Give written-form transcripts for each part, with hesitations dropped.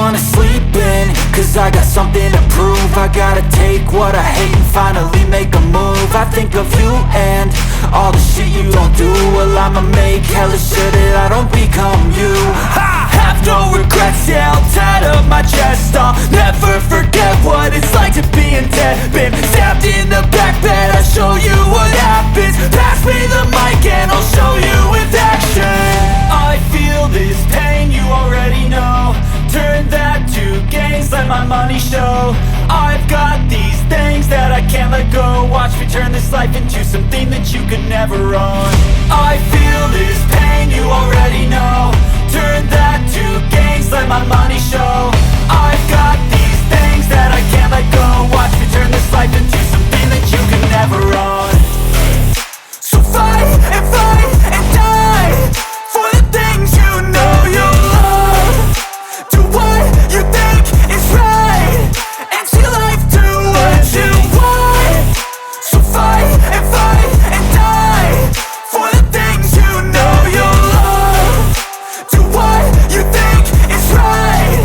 wanna sleep in, cause I got something to prove. I gotta take what I hate and finally make a move. I think of you and all the shit you don't do. Well, I'ma make hella sure that I don't become you. I have no regrets, yeah, I'll tie up my chest. I'll never forget what it's like to be in debt. Been stabbed in the back bed, I'll show you what happens. Pass me the mic and I'll show you with action. I feel this pain, you already know. Turn that to gains, let my money show. I've got these things that I can't let go. Watch me turn this life into something that you could never own. I feel this pain, you already know. Turn that to gains, let my money show. I've got these things that I can't let go. Watch me turn this life into something that you could never own. So fight and die for the things you know you love. Do what you think is right and see life do what you want. So fight and die for the things you know you love. Do what you think is right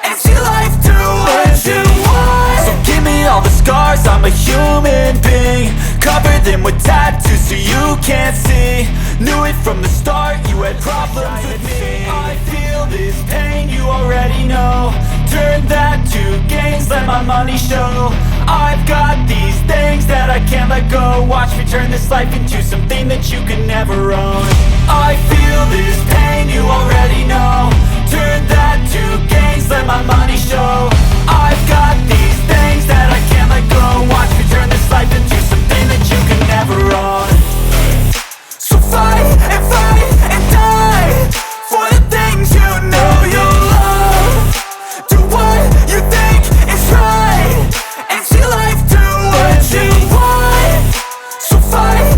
and see life do what you want. So give me all the scars, I'm a human being. Cover them with tattoos so you can't see. Knew it from the start, you had problems with me. I feel this pain, you already know. Turn that to gains, let my money show. I've got these things that I can't let go. Watch me turn this life into something that you can never own. I feel this pain, you already know. Turn that to gains, let my money show. I've got these things that I can't let go. Watch me turn this life into something that you can never own. So fight and die for the things you know you love. Do what you think is right and see life do what you want. So fight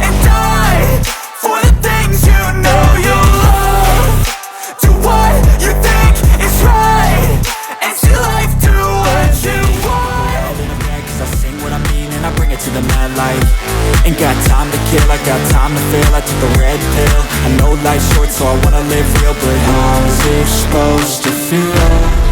and die for the things you know you love. Do what you think is right and see life do what you want. Cause I sing what I mean and I bring it to the mad light. Ain't got time to kill, I got time to feel. I took a red pill, I know life's short so I wanna live real. But how's it supposed to feel?